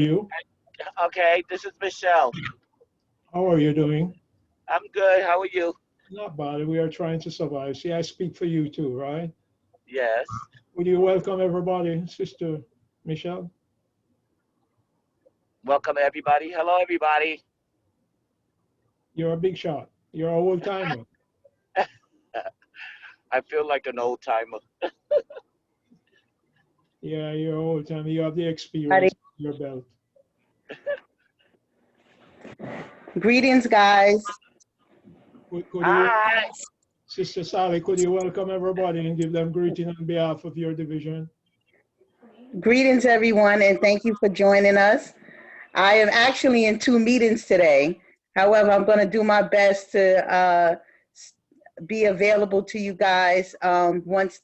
you? Okay, this is Michelle. How are you doing? I'm good. How are you? Not bad. We are trying to survive. See, I speak for you too, right? Yes. Would you welcome everybody, Sister Michelle? Welcome, everybody. Hello, everybody. You're a big shot. You're a old timer. I feel like an old timer. Yeah, you're an old timer. You have the Buddy. experience under your belt. Greetings, guys. Could you, Hi. Sister Sally, could you welcome everybody and give them greeting on behalf of your division? Greetings, everyone, and thank you for joining us. I am actually in two meetings today. However, I'm going to do my best to be available to you guys once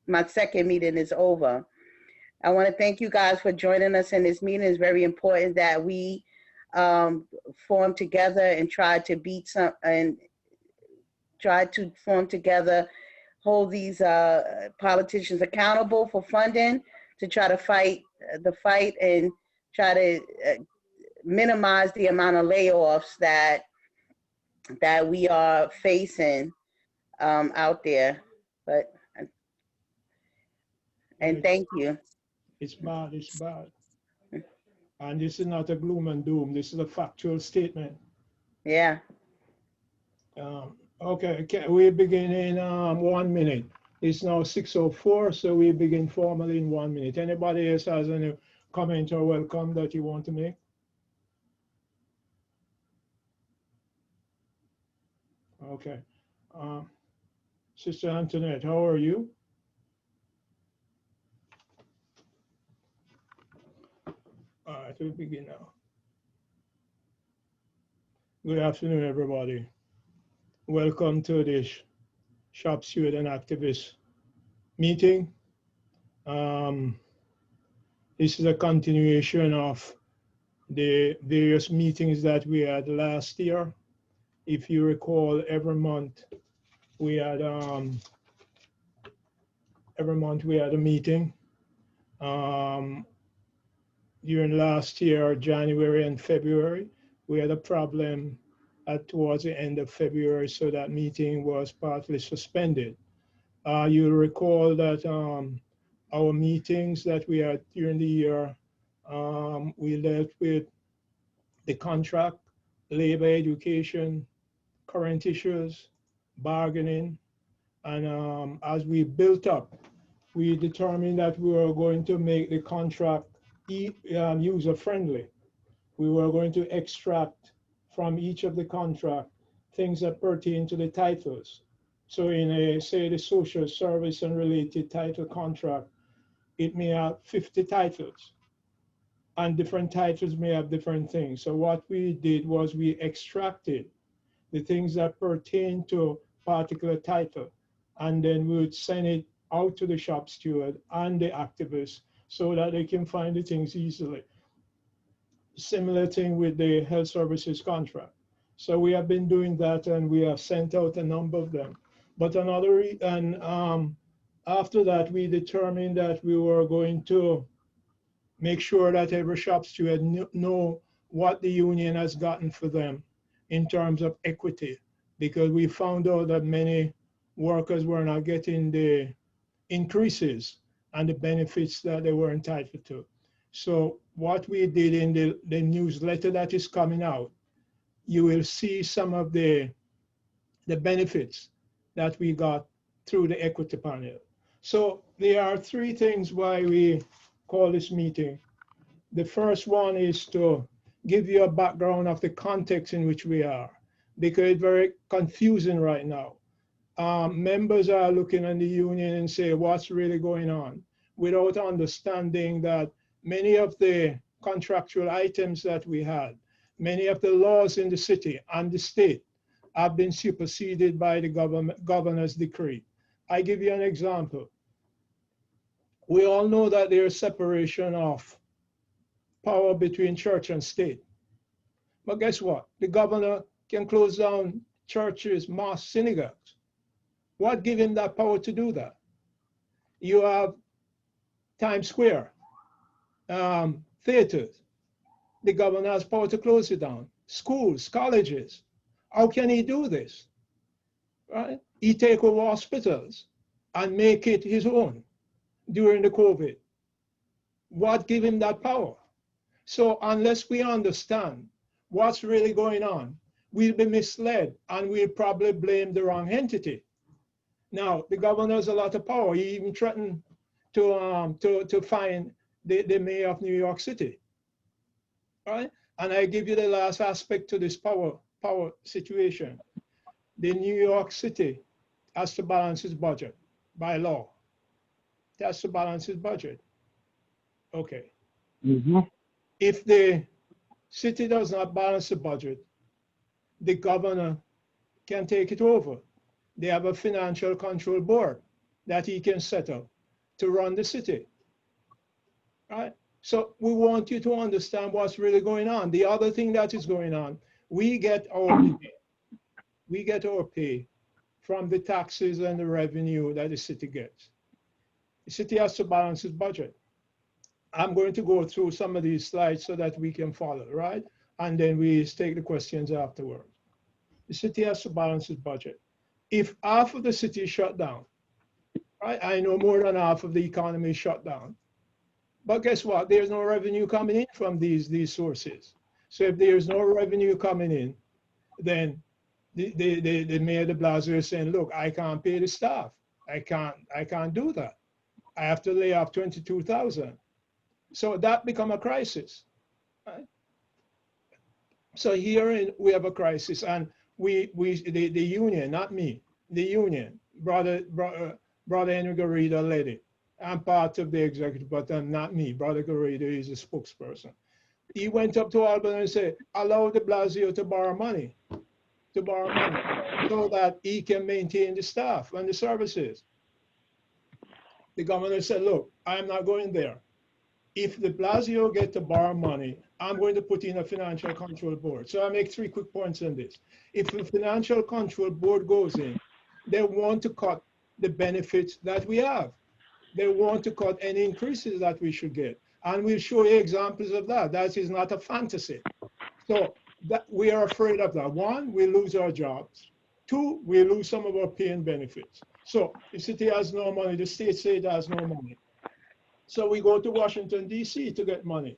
my second meeting is over. I want to thank you guys for joining us in this meeting. It's very important that we form together and try to form together, hold these politicians accountable for funding to try to fight the fight and try to minimize the amount of layoffs that we are facing out there. But and It's, thank you. it's bad, it's bad. And this is not a gloom and doom. This is a factual statement. Yeah. Okay, we begin in 1 minute. It's now 6:04, so we begin formally in 1 minute. Anybody else has any comment or welcome that you want to make? Okay. Um, Sister Antoinette, how are you? All right, we begin now. Good afternoon, everybody. Welcome to this Shop Stewards and Activists meeting. Um, this is a continuation of the various meetings that we had last year. If you recall, every month we had a meeting. Um, During last year, January and February, we had a problem towards the end of February, so that meeting was partly suspended. You'll recall that our meetings that we had during the year, we dealt with the contract, labor education, current issues, bargaining, and as we built up, we determined that we were going to make the contract user-friendly. We were going to extract from each of the contract things that pertain to the titles. So in say, the social service and related title contract, it may have 50 titles, and different titles may have different things. So what we did was we extracted the things that pertain to particular title, and then we would send it out to the shop steward and the activists so that they can find the things easily. Similar thing with the health services contract. So we have been doing that, and we have sent out a number of them. But after that, we determined that we were going to make sure that every shop steward know what the union has gotten for them in terms of equity, because we found out that many workers were not getting the increases and the benefits that they were entitled to. So what we did in the newsletter that is coming out, you will see some of the benefits that we got through the equity panel. So there are three things why we call this meeting. The first one is to give you a background of the context in which we are, because it's very confusing right now. Members are looking at the union and say, what's really going on, without understanding that many of the contractual items that we had, many of the laws in the city and the state have been superseded by the governor's decree. I give you an example. We all know that there's separation of power between church and state. But guess what? The governor can close down churches, mosques, synagogues. What gave him that power to do that? You have Times Square, Theaters, the governor has power to close it down. Schools, colleges, how can he do this? Right? He take over hospitals and make it his own during the COVID. What give him that power? So unless we understand what's really going on, we'll be misled and we'll probably blame the wrong entity. Now, the governor has a lot of power. He even threatened to fine the mayor of New York City. Right? And I give you the last aspect to this power situation. The New York City has to balance its budget by law. It has to balance its budget. Okay. Mm-hmm. If the city does not balance the budget, the governor can take it over. They have a financial control board that he can set up to run the city. Right? So we want you to understand what's really going on. The other thing that is going on, we get our pay from the taxes and the revenue that the city gets. The city has to balance its budget. I'm going to go through some of these slides so that we can follow, right? And then we take the questions afterwards. The city has to balance its budget. If half of the city is shut down, right? I know more than half of the economy is shut down. But guess what? There's no revenue coming in from these sources. So if there's no revenue coming in, then the mayor de Blasio is saying, look, I can't pay the staff. I can't do that. I have to lay off 22,000. So that become a crisis. Right? So here we have a crisis, and the union, not me, the union, brother Henry Garrido led it. I'm part of the executive, but I'm not me. Brother Garrido is a spokesperson. He went up to Albany and said, allow de Blasio to borrow money so that he can maintain the staff and the services. The governor said, look, I'm not going there. If de Blasio get to borrow money, I'm going to put in a financial control board. So I make 3 quick points on this. If the financial control board goes in, they want to cut the benefits that we have. They want to cut any increases that we should get. And we'll show you examples of that. That is not a fantasy. So that we are afraid of that. 1, we lose our jobs. 2, we lose some of our pay and benefits. So the city has no money, the state say it has no money. So we go to Washington, D.C. to get money.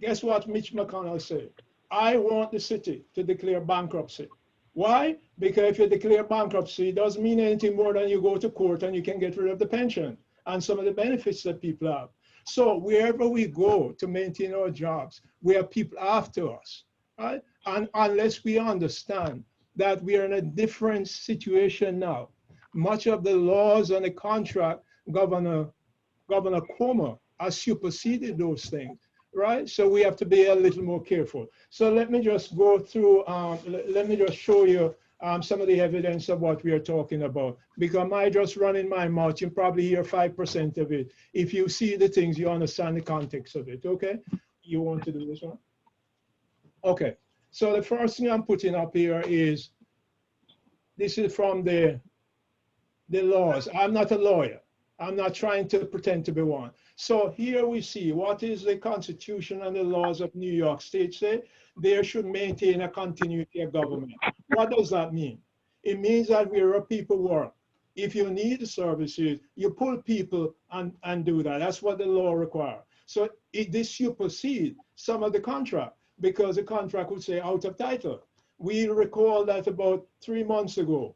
Guess what Mitch McConnell said? I want the city to declare bankruptcy. Why? Because if you declare bankruptcy, it doesn't mean anything more than you go to court and you can get rid of the pension and some of the benefits that people have. So wherever we go to maintain our jobs, we have people after us, right? And unless we understand that we are in a different situation now, much of the laws and the contract, Governor Cuomo has superseded those things, right? So we have to be a little more careful. So let me just go through, let me just show you some of the evidence of what we are talking about. Because I just run in my mouth, you probably hear 5% of it. If you see the things, you understand the context of it, okay? You want to do this one? Okay, so the first thing I'm putting up here is, this is from the laws. I'm not a lawyer. I'm not trying to pretend to be one. So here we see what is the Constitution and the laws of New York State say. They should maintain a continuity of government. What does that mean? It means that where people work, if you need services, you pull people and do that. That's what the law requires. So this supersedes some of the contract, because the contract would say out of title. We recall that about 3 months ago,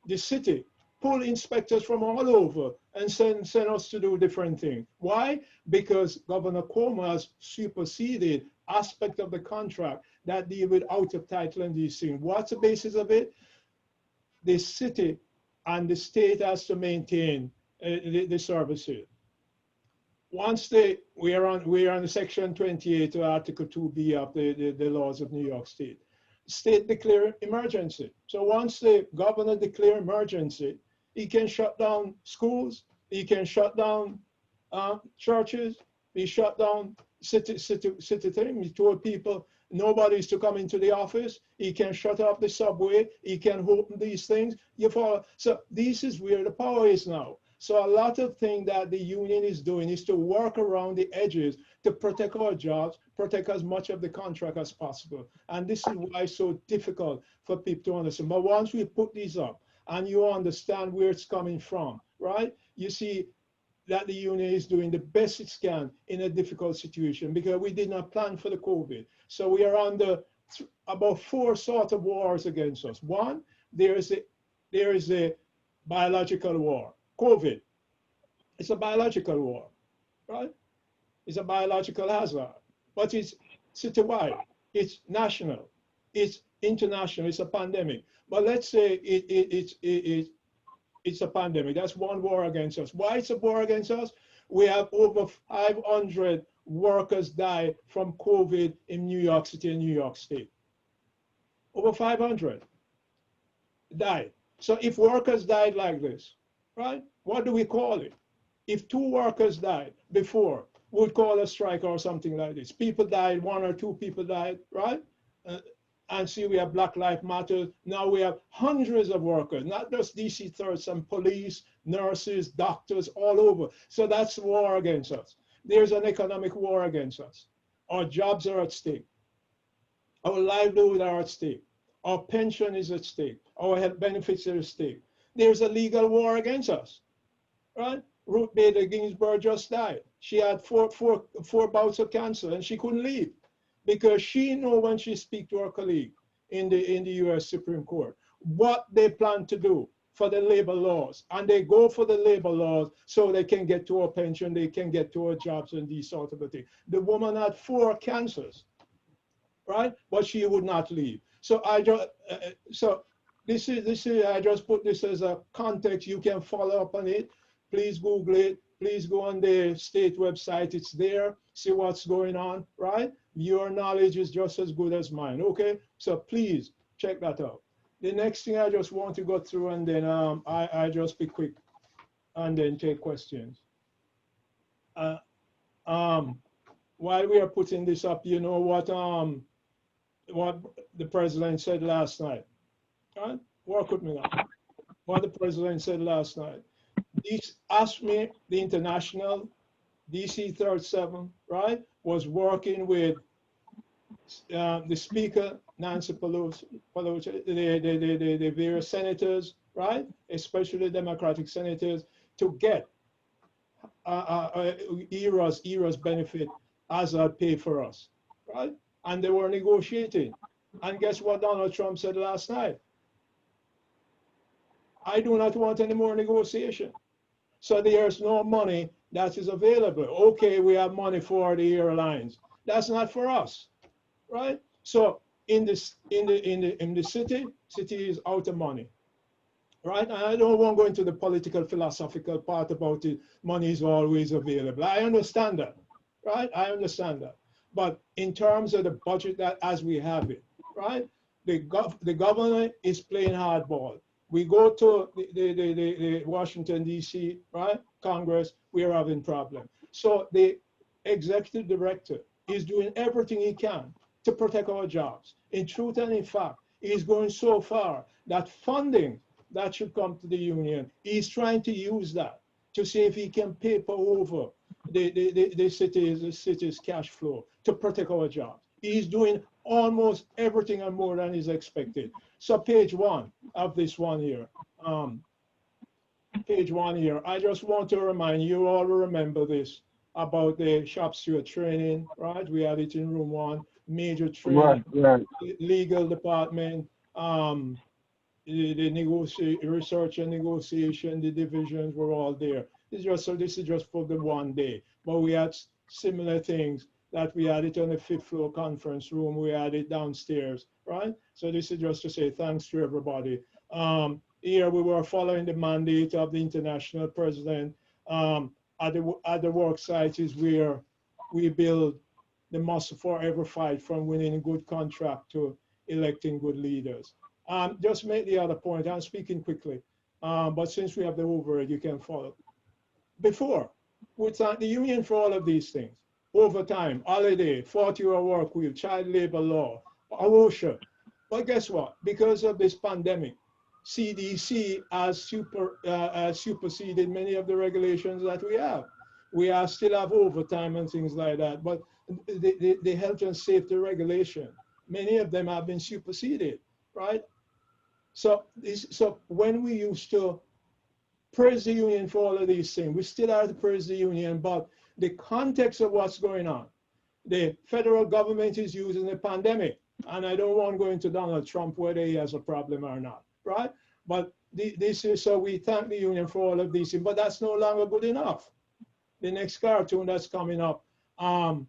the city pull inspectors from all over and send us to do different things. Why? Because Governor Cuomo has superseded aspect of the contract that deal with out of title and these things. What's the basis of it? The city and the state has to maintain the services. Once we are on the section 28 of Article 2B of the laws of New York State. State declare emergency. So once the governor declare emergency, he can shut down schools, he can shut down churches, he shut down city thing. He told people nobody's to come into the office, he can shut off the subway, he can open these things. You follow? So this is where the power is now. So a lot of things that the union is doing is to work around the edges to protect our jobs, protect as much of the contract as possible. And this is why it's so difficult for people to understand. But once we put these up and you understand where it's coming from, right? You see that the union is doing the best it can in a difficult situation because we did not plan for the COVID. So we are under about 4 sort of wars against us. One, there is a biological war. COVID, it's a biological war, right? It's a biological hazard, but it's citywide, it's national, it's international, it's a pandemic. But let's say it's a pandemic. That's one war against us. Why it's a war against us? We have over 500 workers die from COVID in New York City and New York State. Over 500 died. So if workers died like this, right, what do we call it? If 2 workers died before, we'd call a strike or something like this. People died, 1 or 2 people died, right? And see, we have Black Lives Matter. Now we have hundreds of workers, not just DC 3rd, some police, nurses, doctors, all over. So that's war against us. There's an economic war against us. Our jobs are at stake. Our livelihood are at stake. Our pension is at stake. Our health benefits are at stake. There's a legal war against us, right? Ruth Bader Ginsburg just died. She had four bouts of cancer and she couldn't leave because she knew when she speak to her colleague in the US Supreme Court what they plan to do for the labor laws. And they go for the labor laws so they can get to a pension, they can get to a jobs and these sort of things. The woman had 4 cancers, right? But she would not leave. So I just put this as a context. You can follow up on it. Please Google it. Please go on the state website. It's there. See what's going on, right? Your knowledge is just as good as mine, okay? So please check that out. The next thing I just want to go through and then I just be quick and then take questions. While we are putting this up, you know what the president said last night, right? Work with me now. What the president said last night. ASME, the international, DC 37, right, was working with the speaker, Nancy Pelosi, the various senators, right, especially Democratic senators, to get ERA's benefit as a pay for us, right? And they were negotiating. And guess what Donald Trump said last night? I do not want any more negotiation. So there's no money that is available. Okay, we have money for the airlines. That's not for us, right? So in the city is out of money, right? And I don't want to go into the political philosophical part about it. Money is always available. I understand that, right? I understand that. But in terms of the budget that as we have it, right? The governor is playing hardball. We go to the Washington, D.C., right, Congress, we are having problems. So the executive director is doing everything he can to protect our jobs. In truth and in fact, he's going so far that funding that should come to the union, he's trying to use that to see if he can paper over the city's cash flow to protect our jobs. He's doing almost everything and more than is expected. So page 1 of this one here, page 1 here, I just want to remind you all remember this about the shop steward training, right? We had it in room 1, major training, right. Legal department, the research and negotiation, the divisions were all there. This is just for the one day, but we had similar things that we had it on the 5th floor conference room. We had it downstairs, right? So this is just to say thanks to everybody. Here we were following the mandate of the international president. At the work site is where we build the must forever fight from winning a good contract to electing good leaders. Just make the other point, I'm speaking quickly, but since we have the overhead, you can follow. Before, we thank the union for all of these things. Overtime, holiday, 40-hour work week, child labor law, OSHA. But guess what? Because of this pandemic, CDC has superseded many of the regulations that we have. We are still have overtime and things like that. But the health and safety regulation, many of them have been superseded, right? So when we used to praise the union for all of these things, we still have to praise the union, but the context of what's going on, the federal government is using the pandemic, and I don't want to go into Donald Trump whether he has a problem or not, right? But this is, so we thank the union for all of these things, but that's no longer good enough. The next cartoon that's coming up, the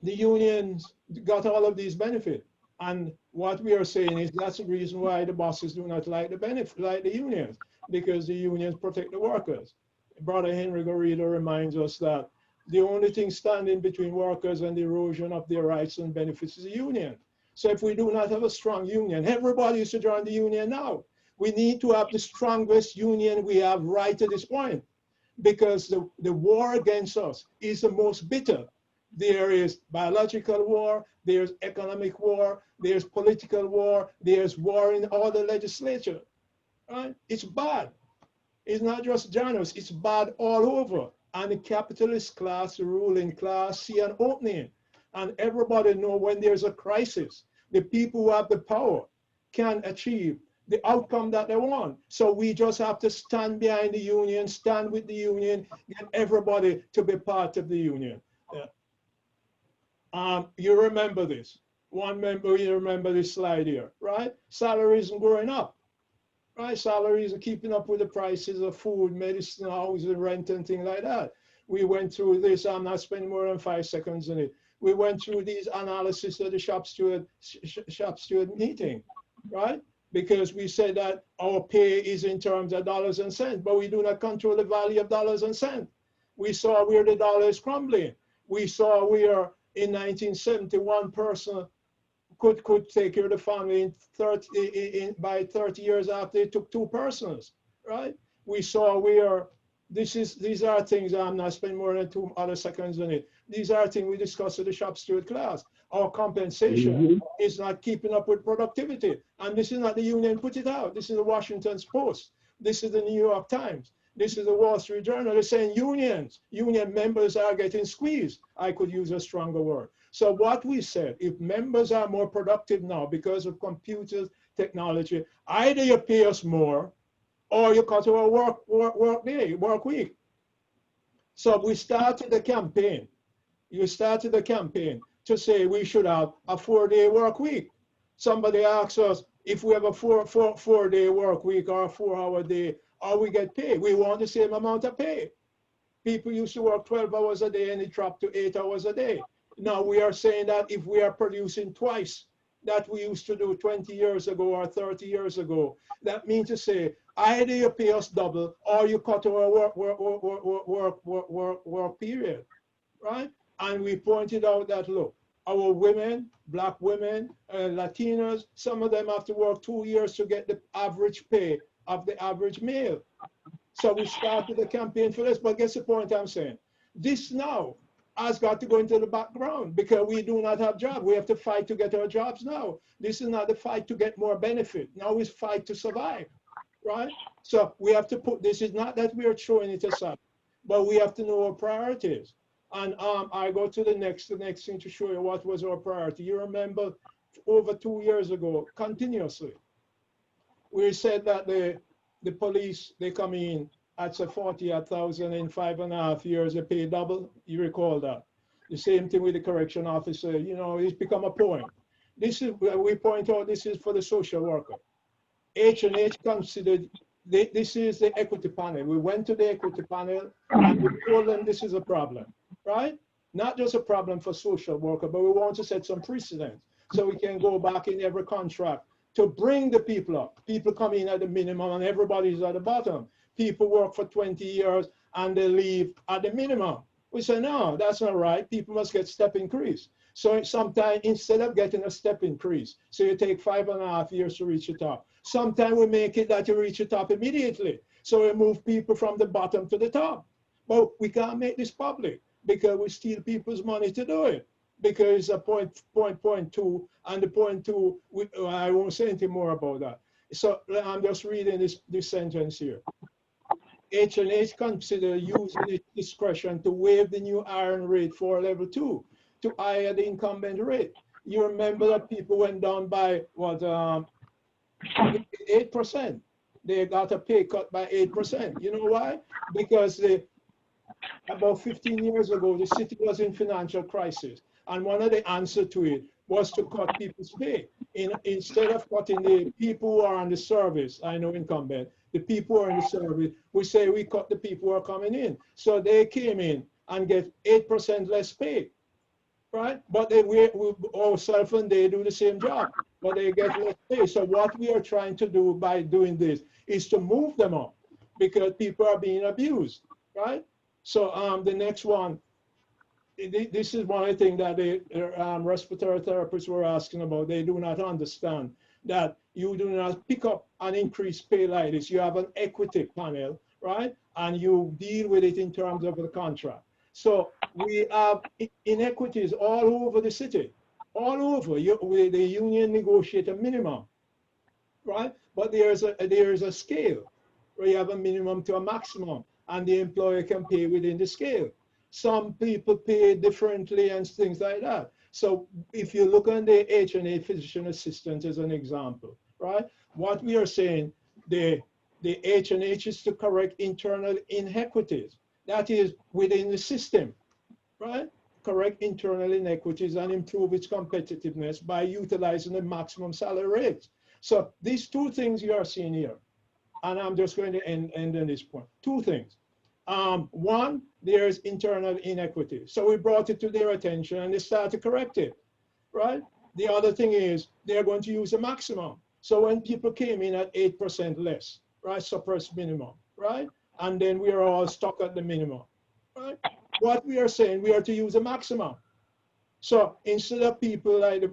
unions got all of these benefits. And what we are saying is that's the reason why the bosses do not like the benefit, like the unions, because the unions protect the workers. Brother Henry Garrido reminds us that the only thing standing between workers and the erosion of their rights and benefits is the union. So if we do not have a strong union, everybody is to join the union now. We need to have the strongest union we have right to this point, because the war against us is the most bitter. There is biological war, there's economic war, there's political war, there's war in all the legislature, right? It's bad. It's not just journalists, it's bad all over. And the capitalist class, the ruling class, see an opening. And everybody know when there's a crisis, the people who have the power can achieve the outcome that they want. So we just have to stand behind the union, stand with the union, get everybody to be part of the union. You remember this. One member, you remember this slide here, right? Salaries are going up, right? Salaries are keeping up with the prices of food, medicine, housing, rent, and things like that. We went through this. I'm not spending more than 5 seconds on it. We went through these analysis of the shop steward meeting, right? Because we said that our pay is in terms of dollars and cents, but we do not control the value of dollars and cents. We saw where the dollar is crumbling. We saw where in 1970, one person could take care of the family by 30 years after it took 2 persons, right? We saw where these are things, I'm not spending more than 2 other seconds on it. These are things we discussed with the shop steward class. Our compensation is not keeping up with productivity. And this is not the union put it out. This is the Washington Post. This is the New York Times. This is the Wall Street Journal. They're saying union members are getting squeezed. I could use a stronger word. So what we said, if members are more productive now because of computers, technology, either you pay us more or you cut our work week. So we started the campaign. You started the campaign to say we should have a 4-day work week. Somebody asks us if we have a four-day work week or a 4-hour day, or we get paid. We want the same amount of pay. People used to work 12 hours a day and it dropped to 8 hours a day. Now we are saying that if we are producing twice that we used to do 20 years ago or 30 years ago, that means to say either you pay us double or you cut our work period, right? And we pointed out that, look, our women, Black women, Latinos, some of them have to work 2 years to get the average pay of the average male. So we started the campaign for this, but guess the point I'm saying? This now has got to go into the background because we do not have jobs. We have to fight to get our jobs now. This is not the fight to get more benefit. Now it's fight to survive, right? So we have to put, this is not that we are throwing it aside, but we have to know our priorities. And I go to the next thing to show you what was our priority. You remember over 2 years ago, continuously, we said that the police, they come in at 40,000 in 5.5 years, they pay double. You recall that. The same thing with the correction officer, you know, it's become a point. This is, we point out, this is for the social worker. H&H considered, this is the equity panel. We went to the equity panel and we told them this is a problem, right? Not just a problem for social worker, but we want to set some precedents so we can go back in every contract to bring the people up. People come in at the minimum and everybody's at the bottom. People work for 20 years and they leave at the minimum. We say, no, that's not right. People must get step increase. So sometimes instead of getting a step increase, so you take 5.5 years to reach the top. Sometimes we make it that you reach the top immediately. So we move people from the bottom to the top. But we can't make this public because we steal people's money to do it. Because it's a point two, and the point two, I won't say anything more about that. So I'm just reading this sentence here. H&H consider using its discretion to waive the new iron rate for level 2 to higher the incumbent rate. You remember that people went down by what 8%. They got a pay cut by 8%. You know why? Because about 15 years ago, the city was in financial crisis. And one of the answers to it was to cut people's pay. Instead of cutting the people who are on the service, I know incumbent, the people who are in the service, we say we cut the people who are coming in. So they came in and get 8% less pay, right? But we ourselves and they do the same job, but they get less pay. So what we are trying to do by doing this is to move them up because people are being abused, right? So the next one, this is one of the things that the respiratory therapists were asking about. They do not understand that you do not pick up an increased pay like this. You have an equity panel, right? And you deal with it in terms of the contract. So we have inequities all over the city, all over. The union negotiate a minimum, right? But there is a scale where you have a minimum to a maximum, and the employer can pay within the scale. Some people pay differently and things like that. So if you look on the H&A physician assistant as an example, right? What we are saying, the H&H is to correct internal inequities. That is within the system, right? Correct internal inequities and improve its competitiveness by utilizing the maximum salary rates. So these two things you are seeing here, and I'm just going to end on this point. Two things. One, there's internal inequity. So we brought it to their attention and they started to correct it, right? The other thing is they're going to use a maximum. So when people came in at 8% less, right, suppressed minimum, right? And then we are all stuck at the minimum, right? What we are saying, we are to use a maximum. So instead of people like,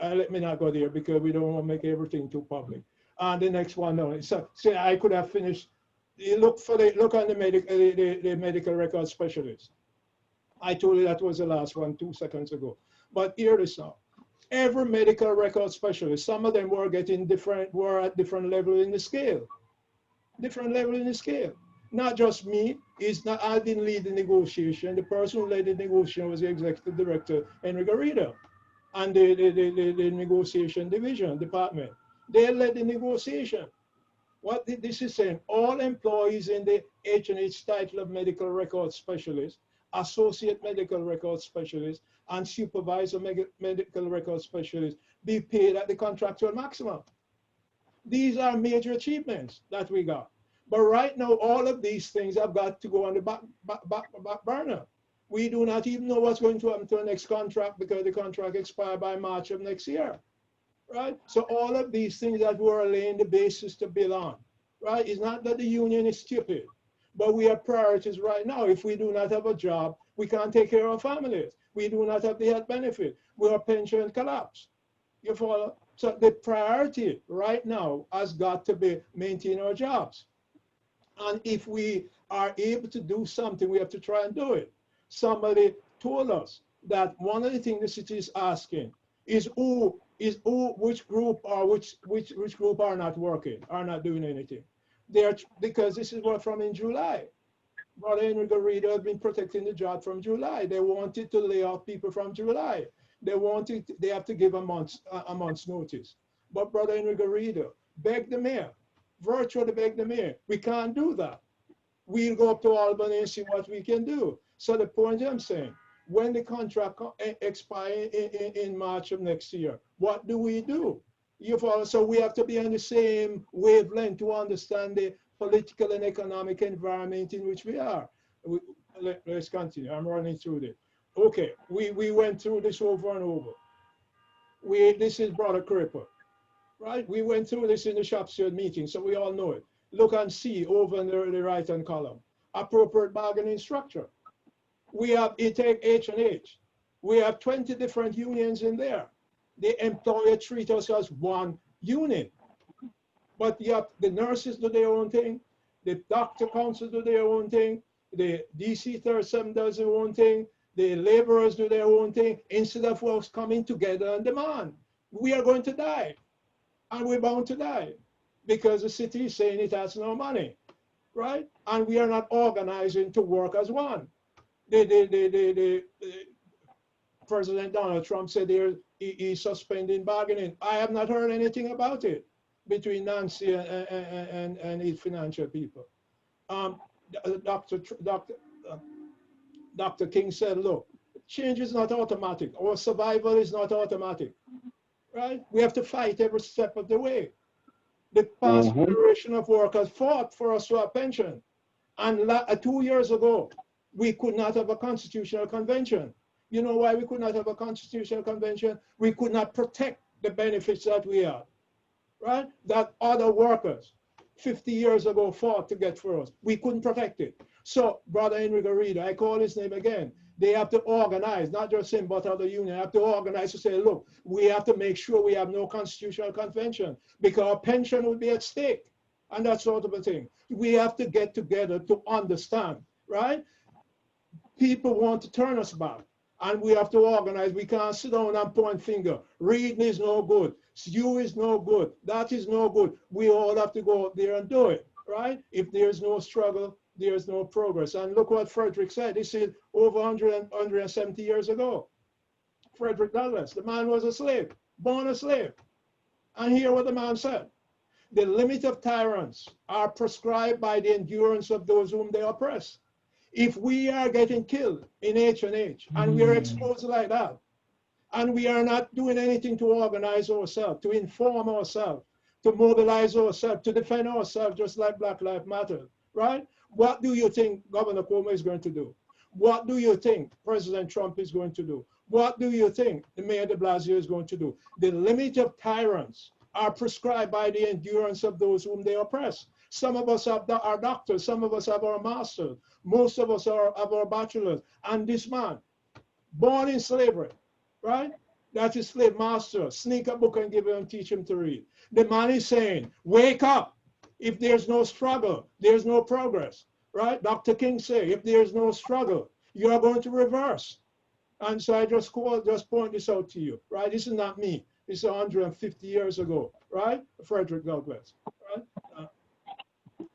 let me not go there because we don't want to make everything too public. And the next one, no. So I could have finished. You look on the medical record specialist. I told you that was the last one 2 seconds ago. But here it is now. Every medical record specialist, some of them were at different level in the scale. Different level in the scale. Not just me. I didn't lead the negotiation. The person who led the negotiation was the executive director, Henry Garrido, and the negotiation division, department. They led the negotiation. What this is saying, all employees in the H&H title of medical record specialist, associate medical record specialist, and supervisor medical record specialist be paid at the contractual maximum. These are major achievements that we got. But right now, all of these things have got to go on the back burner. We do not even know what's going to happen to the next contract because the contract expires by March of next year. Right? So all of these things that we're laying the basis to build on, right? It's not that the union is stupid, but we have priorities right now. If we do not have a job, we can't take care of our families. We do not have the health benefit. Our pension collapse. You follow? So the priority right now has got to be maintain our jobs. And if we are able to do something, we have to try and do it. Somebody told us that one of the things the city is asking is which group are not working, are not doing anything. Because this is what from in July. Brother Henry Garrido has been protecting the job from July. They wanted to lay off people from July. They have to give a month's notice. But Brother Henry Garrido begged the mayor, virtually begged the mayor, we can't do that. We'll go up to Albany and see what we can do. So the point I'm saying, when the contract expires in March of next year, what do we do? So we have to be on the same wavelength to understand the political and economic environment in which we are. Let's continue. I'm running through this. Okay, we went through this over and over. This is Brother Cripper, right? We went through this in the Shop Stewards meeting, so we all know it. Look and see over in the right-hand column. Appropriate bargaining structure. We have H&H. We have 20 different unions in there. The employer treats us as one unit. But you have the nurses do their own thing, the doctor council do their own thing, the DC 37 does their own thing, the laborers do their own thing, instead of us coming together and demand. We are going to die, and we're bound to die, because the city is saying it has no money. right? And we are not organizing to work as one. President Donald Trump said he's suspending bargaining. I have not heard anything about it between Nancy and his financial people. Dr. King said, look, change is not automatic. Our survival is not automatic, right? We have to fight every step of the way. The past generation of workers fought for us to have pension. And 2 years ago, we could not have a constitutional convention. You know why we could not have a constitutional convention? We could not protect the benefits that we have, right? That other workers 50 years ago fought to get for us. We couldn't protect it. So Brother Enrico Reid, I call his name again. They have to organize, not just him, but other unions have to organize to say, look, we have to make sure we have no constitutional convention because our pension will be at stake and that sort of a thing. We have to get together to understand, right? People want to turn us back and we have to organize. We can't sit down and point finger. Reading is no good. You is no good. That is no good. We all have to go out there and do it, right? If there's no struggle, there's no progress. And look what Frederick said. He said over 170 years ago. Frederick Douglass, the man was a slave, born a slave. And hear what the man said. The limit of tyrants are prescribed by the endurance of those whom they oppress. If we are getting killed in H&H and we are exposed like that, and we are not doing anything to organize ourselves, to inform ourselves, to mobilize ourselves, to defend ourselves, just like Black Lives Matter, right? What do you think Governor Cuomo is going to do? What do you think President Trump is going to do? What do you think the Mayor de Blasio is going to do? The limit of tyrants are prescribed by the endurance of those whom they oppress. Some of us have our doctors, some of us have our masters, most of us have our bachelors. And this man, born in slavery, right? That's his slave master, sneak a book and give him and teach him to read. The man is saying, wake up. If there's no struggle, there's no progress, right? Dr. King said, if there's no struggle, you are going to reverse. And so I just point this out to you, right? This is not me. This is 150 years ago, right? Frederick Douglass, right?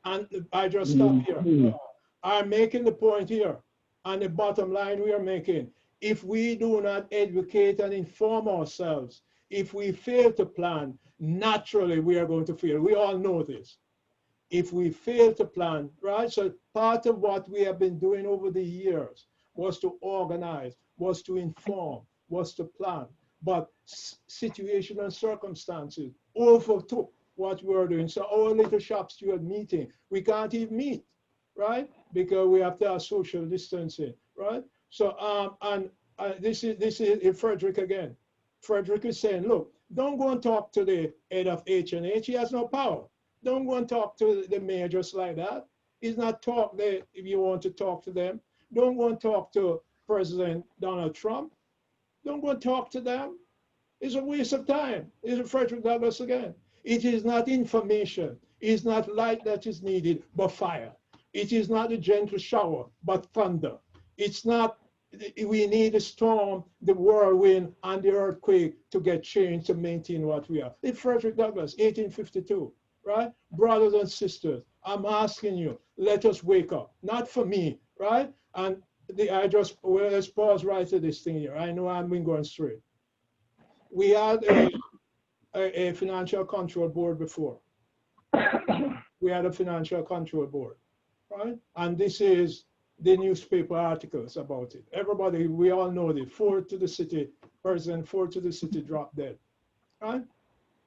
And I just stop here. I'm making the point here. And the bottom line we are making, if we do not educate and inform ourselves, if we fail to plan, naturally we are going to fail. We all know this. If we fail to plan, right? So part of what we have been doing over the years was to organize, was to inform, was to plan. But situation and circumstances overtook what we were doing. So our little shop steward meeting, we can't even meet, right? Because we have to have social distancing, right? So this is Frederick again. Frederick is saying, look, don't go and talk to the head of H&H. He has no power. Don't go and talk to the mayor just like that. He's not talk there if you want to talk to them. Don't go and talk to President Donald Trump. Don't go and talk to them. It's a waste of time. It's Frederick Douglass again. It is not information. It's not light that is needed, but fire. It is not a gentle shower, but thunder. It's not, we need a storm, the whirlwind, and the earthquake to get change to maintain what we are. It's Frederick Douglass, 1852, right? Brothers and sisters, I'm asking you, let us wake up. Not for me, right? And let's pause right to this thing here. I know I've been going straight. We had a financial control board before. We had a financial control board, right? And this is the newspaper articles about it. Everybody, we all know this. Ford to the city, President Ford to the city dropped dead, right?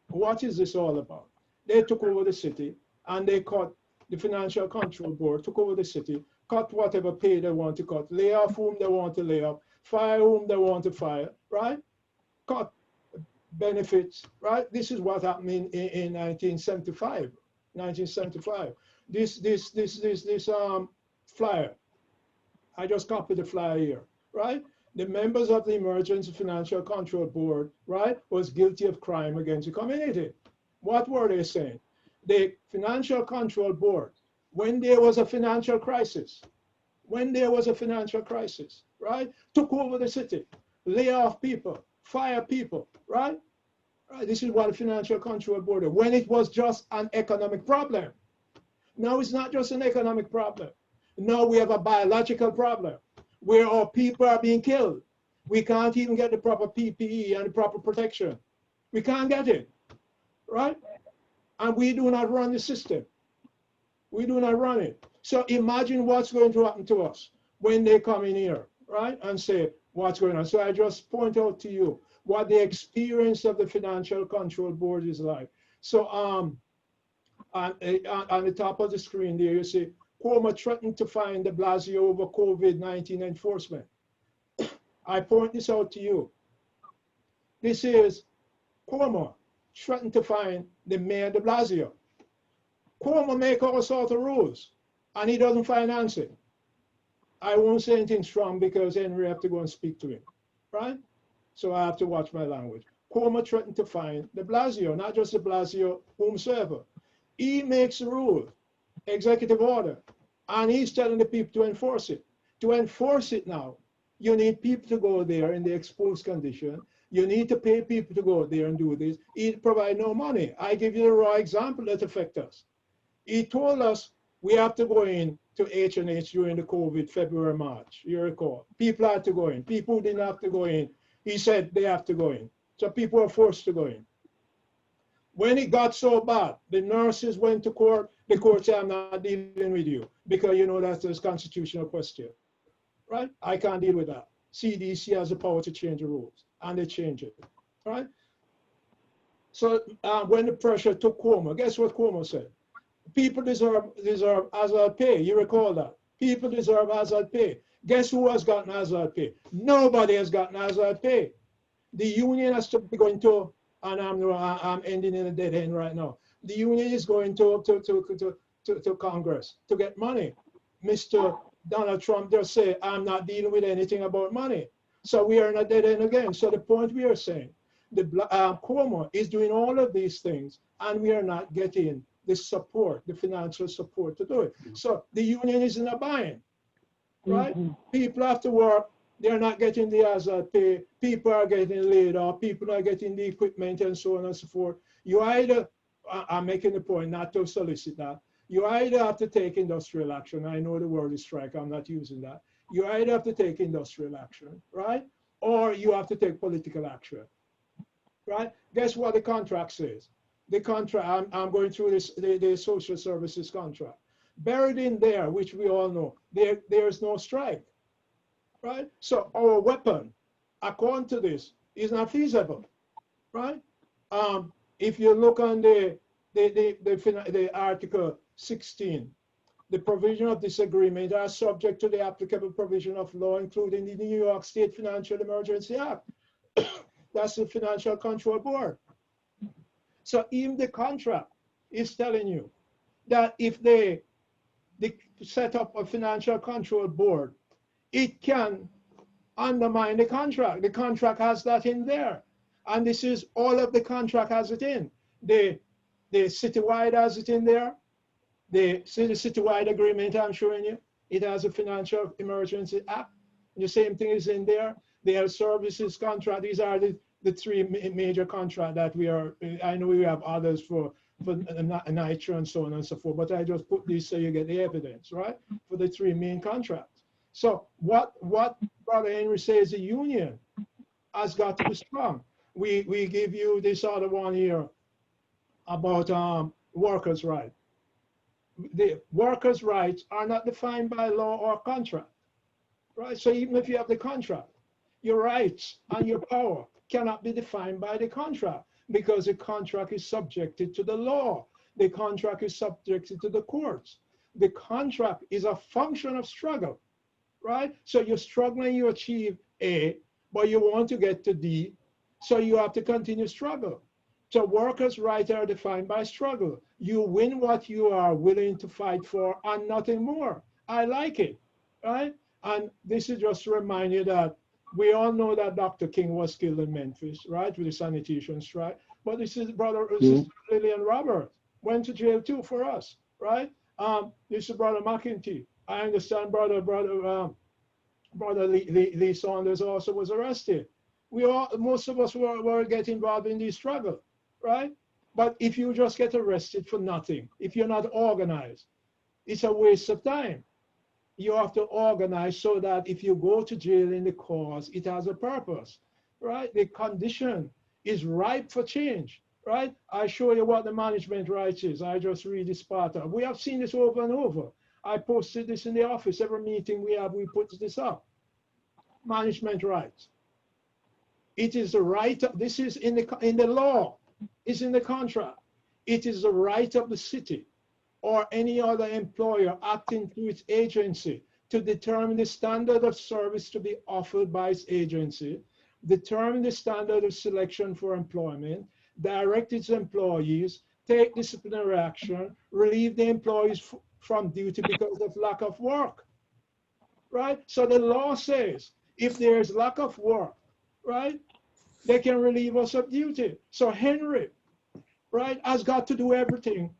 What is this all about? They took over the city and they cut, the financial control board took over the city, cut whatever pay they want to cut, lay off whom they want to lay off, fire whom they want to fire, right? Cut benefits, right? This is what happened in 1975. 1975. This flyer, I just copied the flyer here, right? The members of the Emergency Financial Control Board, right, was guilty of crime against the community. What were they saying? The Financial Control Board, when there was a financial crisis, right, took over the city, lay off people, fire people, right? This is what the Financial Control Board did, when it was just an economic problem. Now it's not just an economic problem. Now we have a biological problem where our people are being killed. We can't even get the proper PPE and the proper protection. We can't get it, right? And we do not run the system. We do not run it. So imagine what's going to happen to us when they come in here, right? And say, what's going on? So I just point out to you what the experience of the Financial Control Board is like. So on the top of the screen there, you see, Cuomo threatened to fine de Blasio over COVID-19 enforcement. I point this out to you. This is Cuomo threatened to fine the mayor de Blasio. Cuomo make all sorts of rules, and he doesn't finance it. I won't say anything strong because Henry have to go and speak to him, right? So I have to watch my language. Cuomo threatened to fine de Blasio, not just de Blasio, whomsoever. He makes a rule, executive order, and he's telling the people to enforce it. To enforce it now, you need people to go there in the exposed condition. You need to pay people to go there and do this. He provide no money. I give you the raw example that affect us. He told us we have to go in to H&H during the COVID, February, March, you recall. People had to go in. People who didn't have to go in, he said they have to go in. So people were forced to go in. When it got so bad, the nurses went to court. The court said, I'm not dealing with you because you know that's a constitutional question, right? I can't deal with that. CDC has the power to change the rules, and they change it, right? So when the pressure took Cuomo, guess what Cuomo said? People deserve hazard pay. You recall that. People deserve hazard pay. Guess who has gotten hazard pay? Nobody has gotten hazard pay. The union has to be going to, and I'm ending in a dead end right now. The union is going to Congress to get money. Mr. Donald Trump just say, I'm not dealing with anything about money. So we are in a dead end again. So the point we are saying, the Cuomo is doing all of these things, and we are not getting the support, the financial support to do it. So the union is in a bind, right? People have to work. They're not getting the hazard pay. People are getting laid off. People are getting the equipment and so on and so forth. You either, I'm making the point not to solicit that. You either have to take industrial action. I know the word is strike. I'm not using that. You either have to take industrial action, right? Or you have to take political action, right? Guess what the contract says? The contract, I'm going through this, the social services contract. Buried in there, which we all know, there's no strike, right? So our weapon, according to this, is not feasible, right? If you look on the Article 16, the provision of this agreement are subject to the applicable provision of law, including the New York State Financial Emergency Act. That's the Financial Control Board. So even the contract is telling you that if they set up a financial control board, it can undermine the contract. The contract has that in there. And this is all of the contract has it in. The citywide has it in there. The citywide agreement I'm showing you, it has a Financial Emergency Act. The same thing is in there. The health services contract, these are the three major contracts that we are, I know we have others for NITRA and so on and so forth, but I just put these so you get the evidence, right? For the three main contracts. So what Brother Henry says the union has got to be strong. We give you this other one here about workers' rights. The workers' rights are not defined by law or contract, right? So even if you have the contract, your rights and your power cannot be defined by the contract because the contract is subjected to the law. The contract is subjected to the courts. The contract is a function of struggle, right? So you're struggling, you achieve A, but you want to get to D, so you have to continue struggle. So workers' rights are defined by struggle. You win what you are willing to fight for and nothing more. I like it, right? And this is just to remind you that we all know that Dr. King was killed in Memphis, right, with the sanitation strike. But this is Sister Lillian Roberts went to jail too for us, right? This is Brother McEntee. I understand Brother Lee Saunders also was arrested. Most of us were getting involved in this struggle, right? But if you just get arrested for nothing, if you're not organized, it's a waste of time. You have to organize so that if you go to jail in the cause, it has a purpose, right? The condition is ripe for change, right? I show you what the management rights is. I just read this part of. We have seen this over and over. I posted this in the office. Every meeting we have, we put this up. Management rights. It is the right, this is in the law, it's in the contract. It is the right of the city or any other employer acting through its agency to determine the standard of service to be offered by its agency, determine the standard of selection for employment, direct its employees, take disciplinary action, relieve the employees from duty because of lack of work, right? So the law says if there is lack of work, right, they can relieve us of duty. So Henry, right, has got to do everything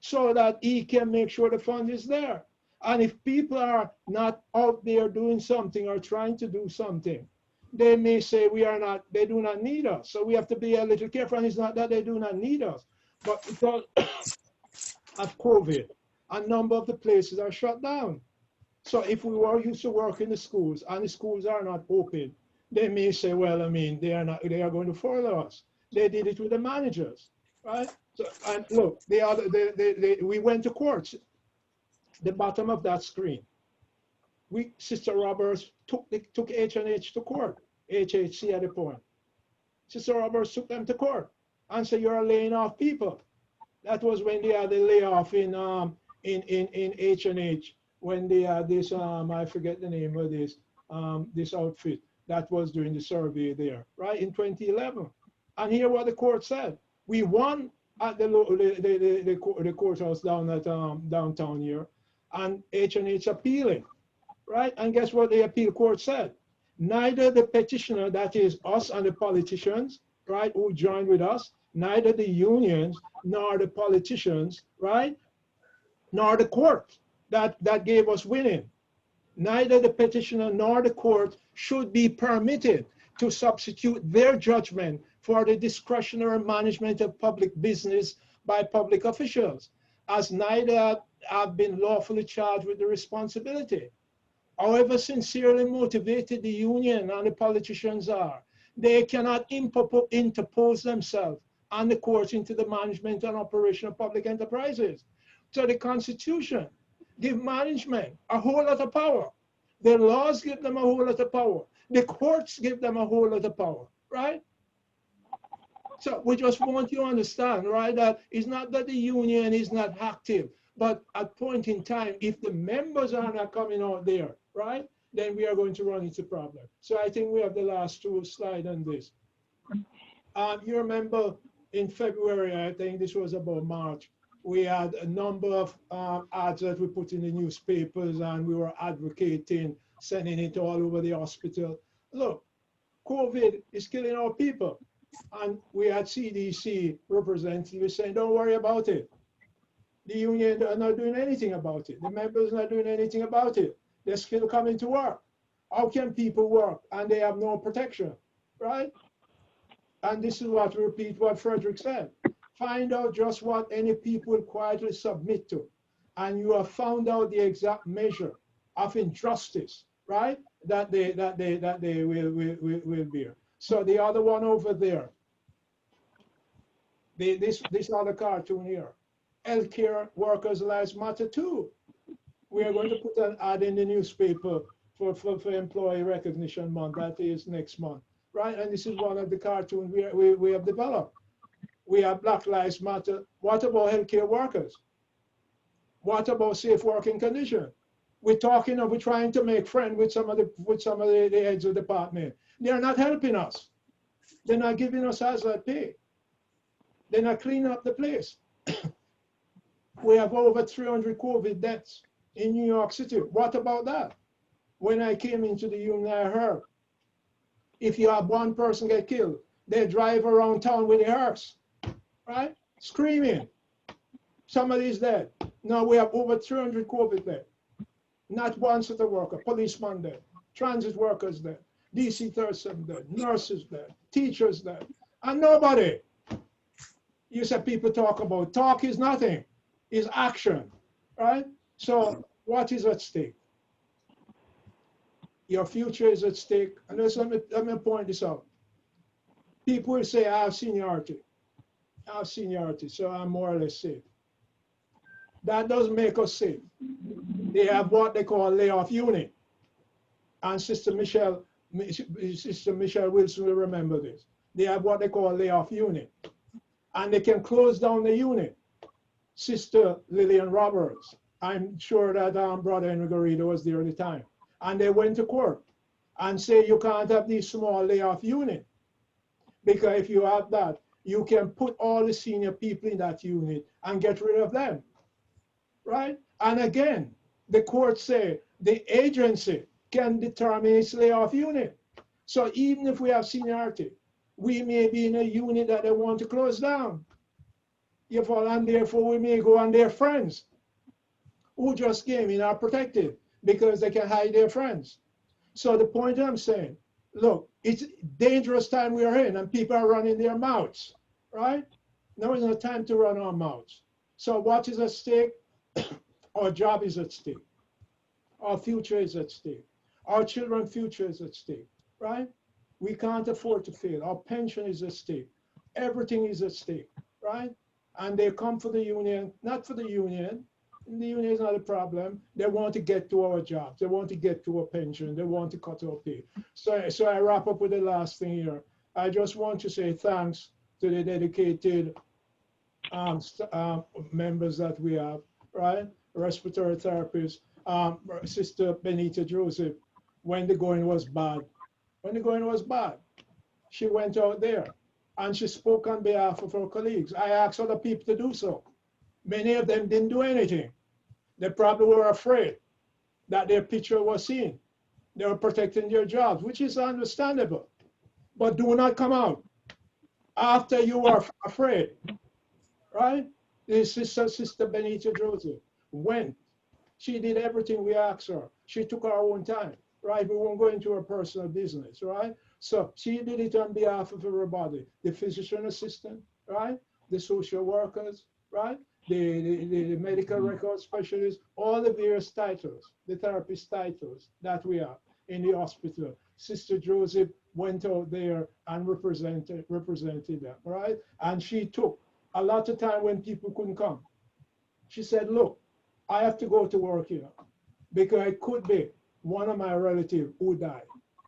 so that he can make sure the fund is there. And if people are not out there doing something or trying to do something, they may say they do not need us. So we have to be a little careful. And it's not that they do not need us, but because of COVID, a number of the places are shut down. So if we were used to work in the schools and the schools are not open, they may say, well, I mean, they are going to follow us. They did it with the managers, right? So, and look, we went to courts. The bottom of that screen, Sister Roberts took H&H to court, HHC at the point. Sister Roberts took them to court and said, you're laying off people. That was when they had the layoff in H&H, when they had this, I forget the name of this outfit that was doing the survey there, right, in 2011. And hear what the court said. We won at the courthouse down at downtown here, and H&H appealing, right? And guess what the appeal court said? Neither the petitioner, that is us and the politicians, right, who joined with us, neither the unions nor the politicians, right, nor the court that gave us winning. Neither the petitioner nor the court should be permitted to substitute their judgment for the discretionary management of public business by public officials, as neither have been lawfully charged with the responsibility. However sincerely motivated the union and the politicians are, they cannot interpose themselves and the courts into the management and operation of public enterprises. So the Constitution gives management a whole lot of power. The laws give them a whole lot of power. The courts give them a whole lot of power, right? So we just want you to understand, right, that it's not that the union is not active, but at point in time, if the members are not coming out there, right, then we are going to run into problem. So I think we have the last two slides on this. You remember in February, I think this was about March, we had a number of ads that we put in the newspapers, and we were advocating, sending it all over the hospital. Look, COVID is killing our people. And we had CDC representatives saying, don't worry about it. The union are not doing anything about it. The members are not doing anything about it. They're still coming to work. How can people work and they have no protection, right? And this is what we repeat what Frederick said. Find out just what any people will quietly submit to. And you have found out the exact measure of injustice, right? That they will bear. So the other one over there, this other cartoon here, healthcare workers' lives matter too. We are going to put an ad in the newspaper for Employee Recognition Month. That is next month, right? And this is one of the cartoons we have developed. We have Black Lives Matter. What about healthcare workers? What about safe working conditions? We're trying to make friends with some of the heads of department. They're not helping us. They're not giving us hazard pay. They're not cleaning up the place. We have over 300 COVID deaths in New York City. What about that? When I came into the union, I heard if you have one person get killed, they drive around town with a hearse, right? Screaming. Somebody's dead. Now we have over 300 COVID dead. Not one set of worker, policeman dead, transit workers dead, DC person dead, nurses dead, teachers dead, and nobody. You said people talk about, talk is nothing, is action, right? So what is at stake? Your future is at stake. And let me point this out. People will say, I have seniority. I have seniority, so I'm more or less safe. That doesn't make us safe. They have what they call layoff unit. And Sister Michelle Wilson will remember this. They have what they call layoff unit. And they can close down the unit. Sister Lillian Roberts, I'm sure that Brother Henry Garrido was there at the time. And they went to court and say you can't have these small layoff unit. Because if you have that, you can put all the senior people in that unit and get rid of them, right? And again, the court say the agency can determine its layoff unit. So even if we have seniority, we may be in a unit that they want to close down. And therefore we may go on their friends who just came in are protected because they can hide their friends. So the point I'm saying, look, it's dangerous time we are in and people are running their mouths, right? Now is not time to run our mouths. So what is at stake? Our job is at stake. Our future is at stake. Our children's future is at stake, right? We can't afford to fail. Our pension is at stake. Everything is at stake, right? And they come for the union, not for the union. The union is not a problem. They want to get to our jobs. They want to get to our pension. They want to cut our pay. So I wrap up with the last thing here. I just want to say thanks to the dedicated members that we have, right? Respiratory therapists, Sister Benita Joseph, when the going was bad. When the going was bad, she went out there and she spoke on behalf of her colleagues. I asked other people to do so. Many of them didn't do anything. They probably were afraid that their picture was seen. They were protecting their jobs, which is understandable. But do not come out after you are afraid, right? This Sister Benita Joseph went. She did everything we asked her. She took her own time, right? We won't go into her personal business, right? So she did it on behalf of everybody. The physician assistant, right? The social workers, right? The medical record specialists, all the various titles, the therapist titles that we have in the hospital. Sister Joseph went out there and represented them, right? And she took a lot of time when people couldn't come. She said, look, I have to go to work here because it could be one of my relatives who died,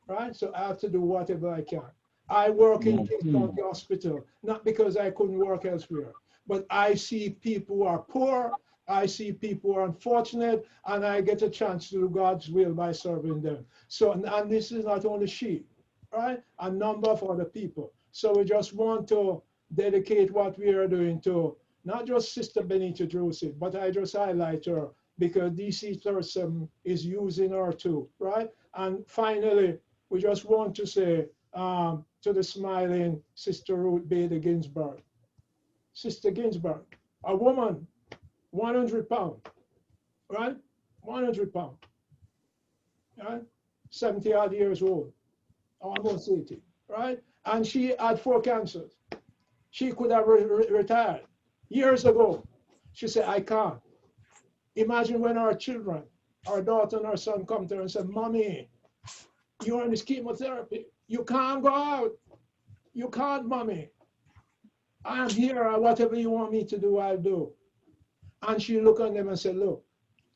right? So I have to do whatever I can. I work in King County Hospital, not because I couldn't work elsewhere, but I see people who are poor, I see people who are unfortunate, and I get a chance to do God's will by serving them. So, and this is not only she, right? A number of other people. So we just want to dedicate what we are doing to not just Sister Benita Joseph, but I just highlight her because DC 37 is using her too, right? And finally, we just want to say to the smiling Sister Ruth Bader Ginsburg, Sister Ginsburg, a woman, 100 pounds, right? 100 pounds, right? 70 odd years old, almost 80, right? And she had 4 cancers. She could have retired years ago. She said, I can't. Imagine when our children, our daughter and our son come to her and say, Mommy, you're on this chemotherapy. You can't go out. You can't, Mommy. I am here. Whatever you want me to do, I'll do. And she looked at them and said, look,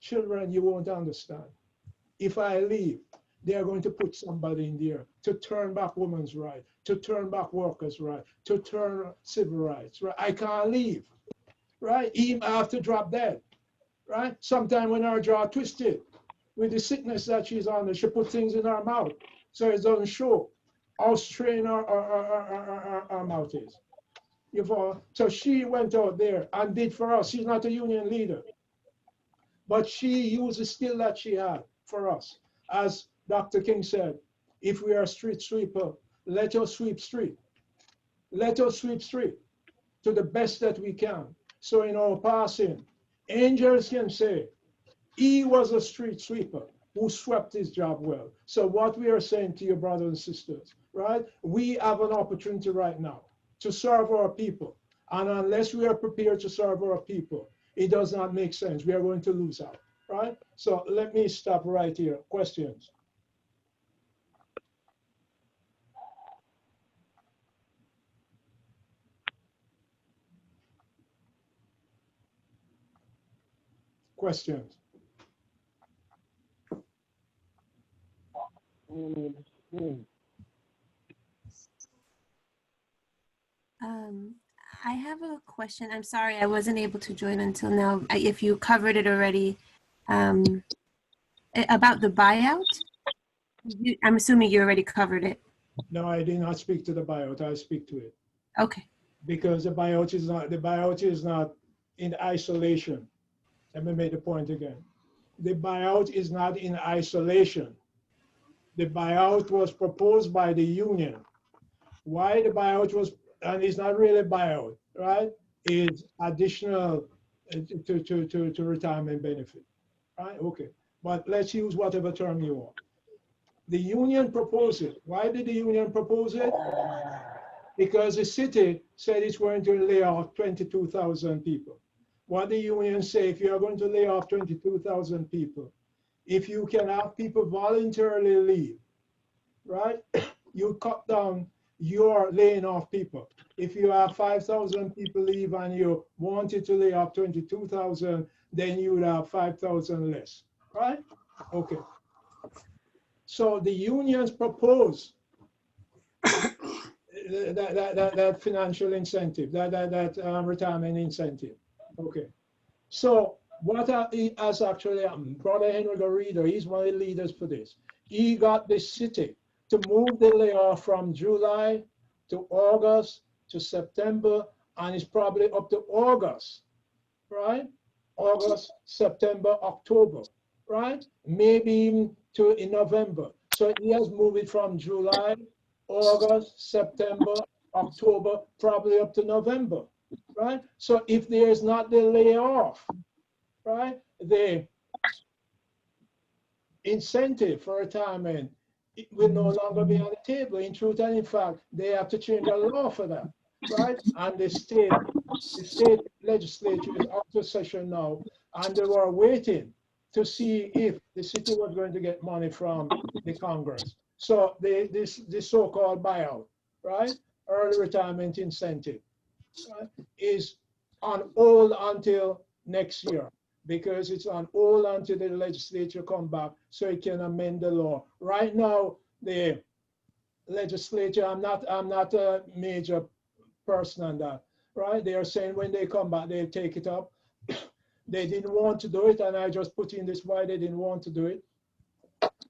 children, you won't understand. If I leave, they are going to put somebody in there to turn back women's rights, to turn back workers' rights, to turn civil rights, right? I can't leave, right? Even I have to drop dead, right? Sometime when her jaw twisted with the sickness that she's on, she put things in her mouth so it doesn't show how strained her mouth is. So she went out there and did for us. She's not a union leader, but she used the skill that she had for us. As Dr. King said, if we are a street sweeper, let us sweep street. Let us sweep street to the best that we can. So in our passing, angels can say, he was a street sweeper who swept his job well. So what we are saying to you, brothers and sisters, right? We have an opportunity right now to serve our people. And unless we are prepared to serve our people, it does not make sense. We are going to lose out. right? So let me stop right here. Questions? Questions? I have a question. I'm sorry, I wasn't able to join until now. If you covered it already, about the buyout, I'm assuming you already covered it. No, I did not speak to the buyout. I speak to it Okay. because the buyout is not in isolation. Let me make the point again. The buyout is not in isolation. The buyout was proposed by the union. Why the buyout was, and it's not really buyout, right? It's additional to retirement benefit, right? Okay, but let's use whatever term you want. The union proposed it. Why did the union propose it? Because the city said it's going to lay off 22,000 people. What the union say, if you're going to lay off 22,000 people, if you can have people voluntarily leave, right? You cut down your laying off people. If you have 5,000 people leave and you wanted to lay off 22,000, then you would have 5,000 less, right? Okay. So the unions propose that financial incentive, that retirement incentive. Okay. So what has actually happened? Brother Henry Garrido, he's one of the leaders for this. He got the city to move the layoff from July to August to September, and it's probably up to August, right? August, September, October, right? Maybe even to in November. So he has moved it from July, August, September, October, probably up to November, right? So if there is not the layoff, right, the incentive for retirement, it will no longer be on the table. In truth and in fact, they have to change the law for that, right? And the state legislature is out of session now, and they were waiting to see if the city was going to get money from the Congress. So this so-called buyout, right, early retirement incentive, right, is on hold until next year, because it's on hold until the legislature come back so it can amend the law. Right now, the legislature, I'm not a major person on that, right? They are saying when they come back, they'll take it up. They didn't want to do it, and I just put in this why they didn't want to do it.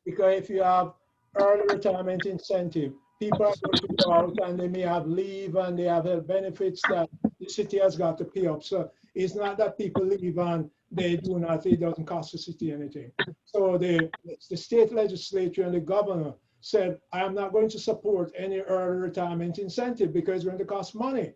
Because if you have early retirement incentive, people are going to go out and they may have leave and they have health benefits that the city has got to pay up. So it's not that people leave and they do not, it doesn't cost the city anything. So the state legislature and the governor said, I am not going to support any early retirement incentive because it's going to cost money,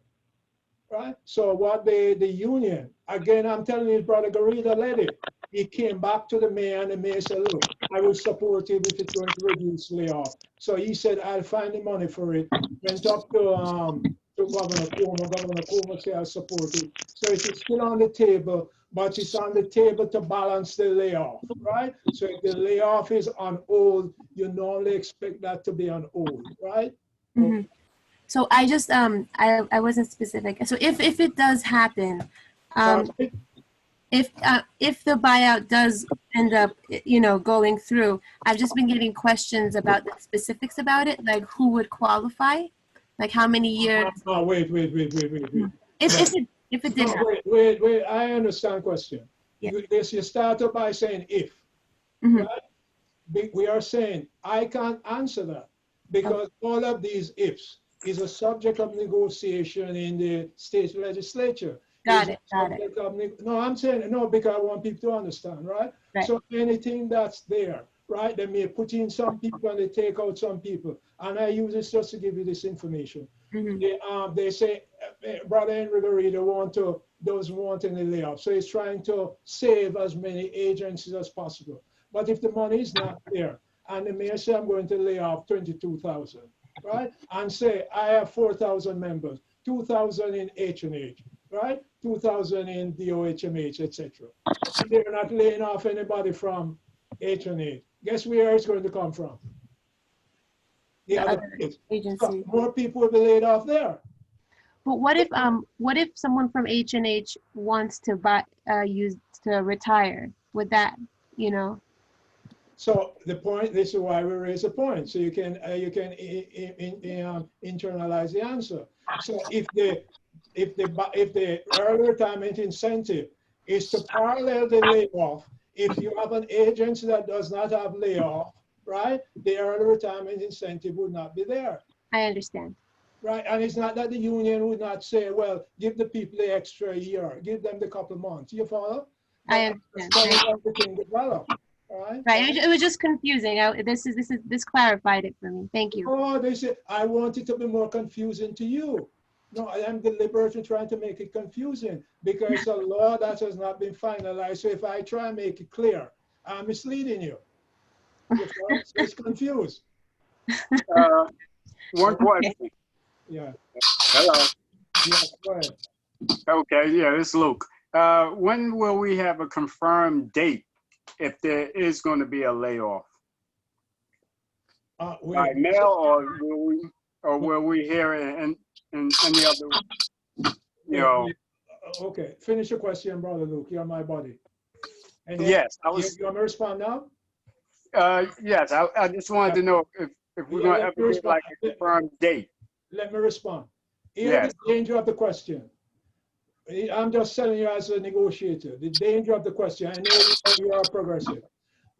right? So what the union, again, I'm telling you, Brother Garrido led it. He came back to the mayor and the mayor said, look, I will support it if it's going to reduce layoff. So he said, I'll find the money for it. Went up to Governor Cuomo. Governor Cuomo said, I'll support it. So it's still on the table, but it's on the table to balance the layoff, right? So if the layoff is on hold, you normally expect that to be on hold, right? Mm-hmm. So I just, I wasn't specific. So if it does happen, if the buyout does end up, going through, I've just been getting questions about the specifics about it, like who would qualify, like how many years. Oh, wait. If it did happen. Wait, I understand the question. Yeah. You started by saying if, Mm-hmm. right? We are saying, I can't answer that because all of these ifs is a subject of negotiation in the state legislature. Got it. No, I'm saying, no, because I want people to understand, right? So anything that's there, right? They may put in some people and they take out some people. And I use this just to give you this information. Mm-hmm. They say, Brother Henry Garrido doesn't want any layoffs. So he's trying to save as many agencies as possible. But if the money is not there, and the mayor says, I'm going to lay off 22,000, right? And say, I have 4,000 members, 2,000 in H&H, right? 2,000 in DOHMH, etc. They're not laying off anybody from H&H. Guess where it's going to come from? The other place. Agency. So more people will be laid off there. But what if someone from H&H wants to retire? Would that, you know? So the point, this is why we raise a point, so you can internalize the answer. So if the early retirement incentive is to parallel the layoff, if you have an agency that does not have layoff, right, the early retirement incentive would not be there. I understand. Right, and it's not that the union would not say, well, give the people the extra year, give them the couple months. You follow? I understand. Everything develop. Right. Right. It was just confusing. This clarified it for me. Thank you. Oh, they say I want it to be more confusing to you. No, I am deliberately trying to make it confusing because it's a law that has not been finalized. So if I try and make it clear, I'm misleading you. It's confused. One question. Yeah. Hello. Yeah, go ahead. Okay, yeah, it's Luke. When will we have a confirmed date if there is going to be a layoff? By mail, or will we hear it in any other, you know? Okay, finish your question, brother Luke. You're my buddy. And yes, you want me to respond now? Yes, I just wanted to know if we're going to ever get like a confirmed date. Let me respond. Here's the danger of the question. I'm just telling you as a negotiator, the danger of the question. I know you are progressive.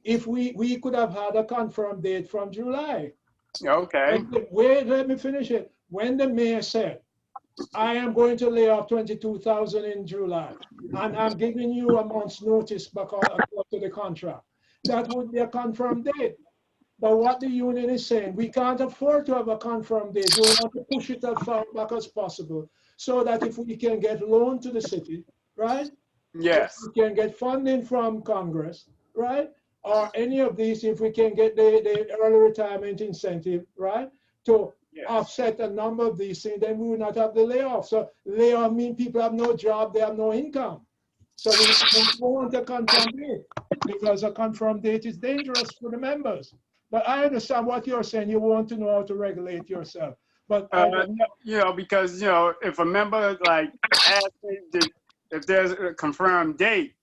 If we could have had a confirmed date from July. Okay. Wait, let me finish it. When the mayor said, I am going to lay off 22,000 in July, and I'm giving you a month's notice according to the contract, that would be a confirmed date. But what the union is saying, we can't afford to have a confirmed date. We want to push it as far back as possible so that if we can get loan to the city, right? Yes. If we can get funding from Congress, right? Or any of these, if we can get the early retirement incentive, right? To offset a number of these things, then we will not have the layoff. So layoff means people have no job, they have no income. So we don't want a confirmed date because a confirmed date is dangerous for the members. But I understand what you're saying. You want to know how to regulate yourself. But you know, because you know, if a member like asks me if there's a confirmed date,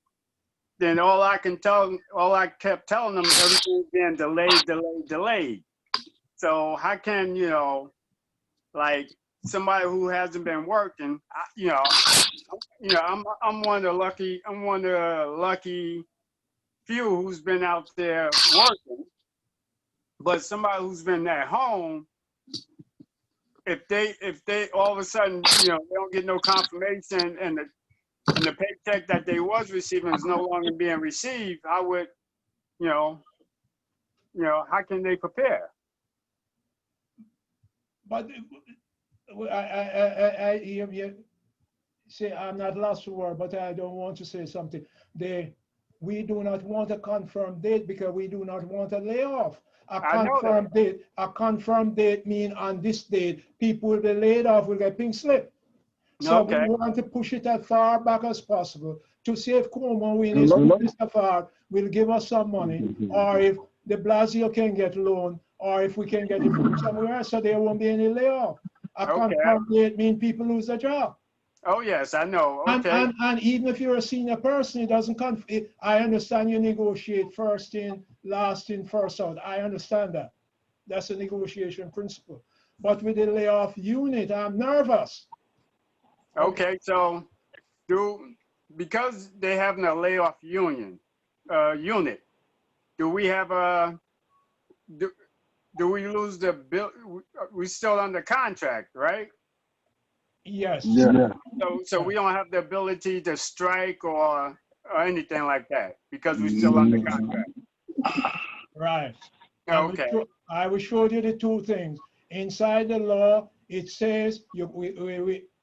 then all I kept telling them, everything's being delayed. So how can, you know, like somebody who hasn't been working, I'm one of the lucky few who's been out there working. But somebody who's been at home, if they all of a sudden, you know, they don't get no confirmation and the paycheck that they was receiving is no longer being received, how would, how can they prepare? But I say I'm not lost for word, but I don't want to say something. We do not want a confirmed date because we do not want a layoff. A confirmed date means on this date, people will be laid off, will get pink slip. So we want to push it as far back as possible to see if Cuomo when his minister will give us some money, or if de Blasio can get loan, or if we can get it from somewhere else, so there won't be any layoff. A confirmed date means people lose their job. Oh yes, I know. Okay. And even if you're a senior person, it doesn't I understand you negotiate first in, last in, first out. I understand that. That's a negotiation principle. But with the layoff unit, I'm nervous. Okay, so because they have a layoff unit, do we have do we lose the bill? We're still under contract, right? Yes. Yeah. So we don't have the ability to strike or anything like that because we're still under contract. Right. Okay. I will show you the two things. Inside the law, it says,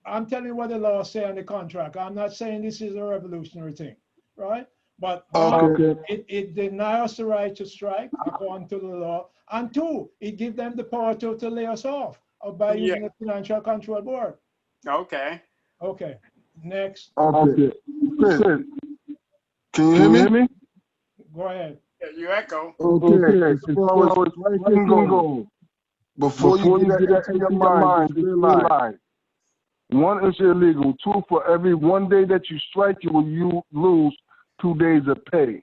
I'm telling you what the law says on the contract. I'm not saying this is a revolutionary thing, right? But it denies us the right to strike according to the law. And two, it gives them the power to lay us off by using the Financial Control Board. Okay. Okay. Next. Okay. Fitz, can you hear me? Go ahead. Yeah, you echo. Okay. As far as striking goes, before you get that into your mind, just realize, one, is illegal. Two, for every 1 day that you strike, you will lose 2 days of pay.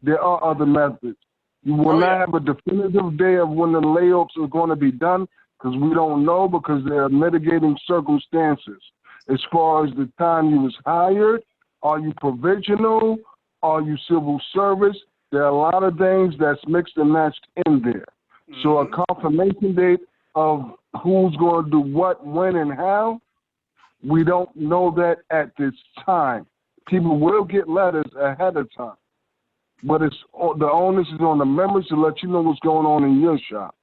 There are other methods. You will not have a definitive day of when the layoffs are going to be done because we don't know, because there are mitigating circumstances. As far as the time you was hired, are you provisional? Are you civil service? There are a lot of things that's mixed and matched in there. So a confirmation date of who's going to do what, when, and how, we don't know that at this time. People will get letters ahead of time, but it's the onus is on the members to let you know what's going on in your shop.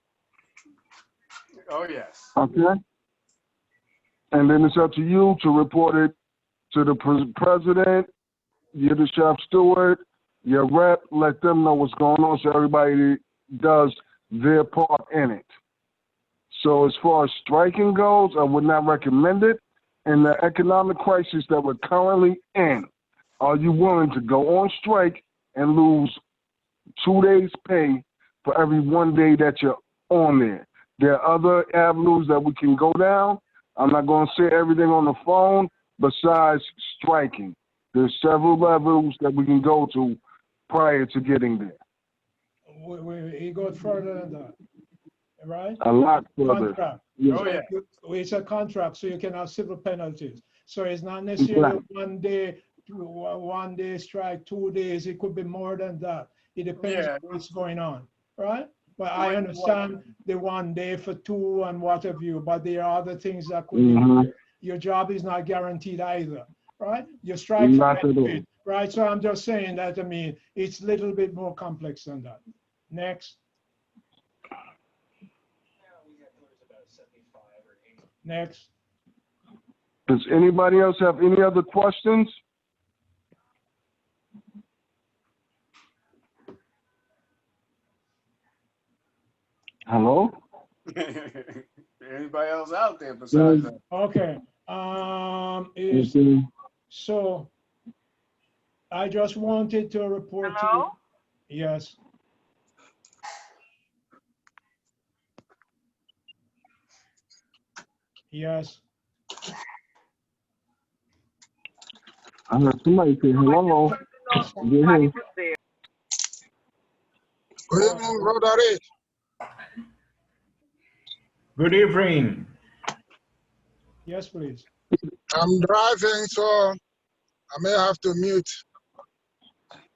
Oh, yes. Okay? And then it's up to you to report it to the president, you're the shop steward, your rep, let them know what's going on so everybody does their part in it. So as far as striking goes, I would not recommend it. In the economic crisis that we're currently in, are you willing to go on strike and lose 2 days' pay for every 1 day that you're on there? There are other avenues that we can go down. I'm not going to say everything on the phone besides striking. There's several levels that we can go to prior to getting there. It goes further than that, right? A lot further. Contract. Yes. Oh, yeah. It's a contract, so you can have civil penalties. So it's not necessarily Right. 1 day strike, 2 days. It could be more than that. It depends on what's going on, right? But I understand the 1 day for 2 and what have you, but there are other things that could be. Your job is not guaranteed either, right? You strike for benefit, right? So I'm just saying that, I mean, it's a little bit more complex than that. Next. Next. Does anybody else have any other questions? Hello? Anybody else out there besides that? Okay. So I just wanted to report to you. Yes. Yes. I heard somebody say hello. Yeah. Good evening, Brother Reid. Good evening. Yes, please. I'm driving, so I may have to mute.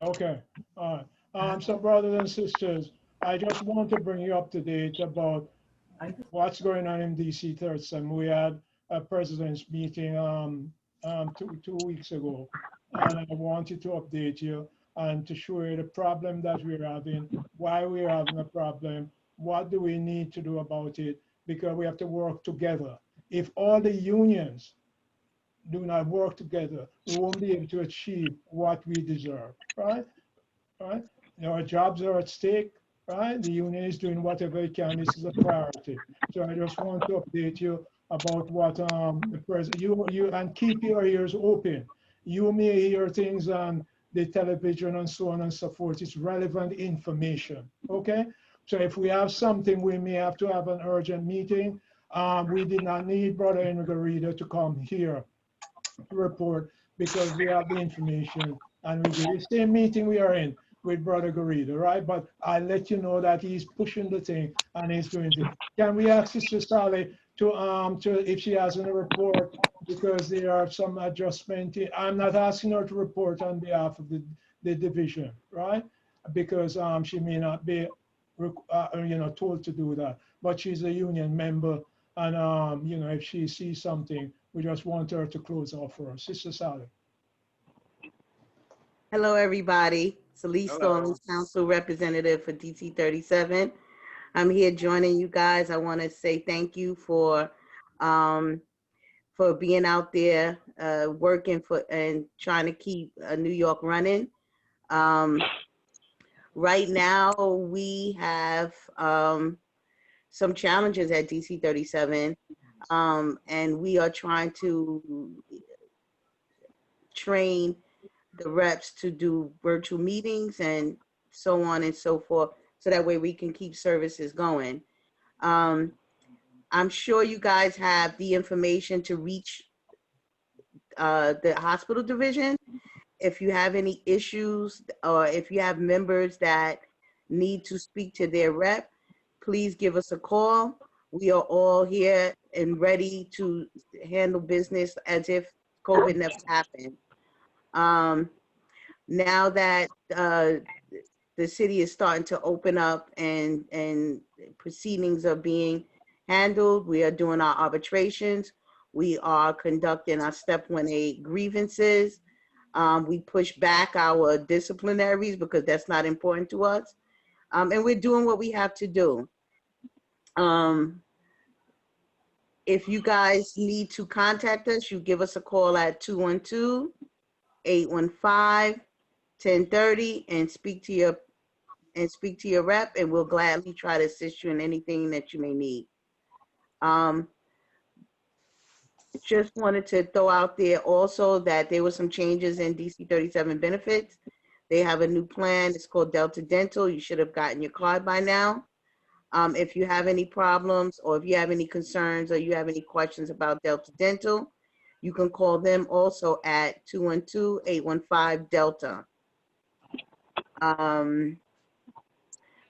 Okay. All right. So brothers and sisters, I just want to bring you up to date about what's going on in DC 37. We had a president's meeting 2 weeks ago, and I wanted to update you and to show you the problem that we're having, why we're having a problem, what do we need to do about it, because we have to work together. If all the unions do not work together, we won't be able to achieve what we deserve, right? Right? Our jobs are at stake, right? The union is doing whatever it can. This is a priority. So I just want to update you about what the president, you and keep your ears open. You may hear things on the television and so on and so forth. It's relevant information, okay? So if we have something, we may have to have an urgent meeting. We did not need Brother Henry Garrido to come here to report because we have the information and we do the same meeting we are in with Brother Garrido, right? But I let you know that he's pushing the thing and he's doing it. Can we ask Sister Sally to if she has a report, because there are some adjustment. I'm not asking her to report on behalf of the division, right? Because she may not be told to do that, but she's a union member, and if she sees something, we just want her to close off for us. Sister Sally. Hello, everybody. Celeste Stallings, Council Representative for DC 37. I'm here joining you guys. I want to say thank you for being out there working for and trying to keep New York running. Right now, we have some challenges at DC 37, and we are trying to train the reps to do virtual meetings and so on and so forth, so that way we can keep services going. I'm sure you guys have the information to reach the hospital division. If you have any issues, or if you have members that need to speak to their rep, please give us a call. We are all here and ready to handle business as if COVID never happened. Now that the city is starting to open up and proceedings are being handled, we are doing our arbitrations. We are conducting our step 1A grievances. We push back our disciplinaries because that's not important to us. And we're doing what we have to do. If you guys need to contact us, you give us a call at 212-815-1030 and speak to your rep, and we'll gladly try to assist you in anything that you may need. Just wanted to throw out there also that there were some changes in DC 37 benefits. They have a new plan. It's called Delta Dental. You should have gotten your card by now. If you have any problems, or if you have any concerns, or you have any questions about Delta Dental, you can call them also at 212-815-DELTA.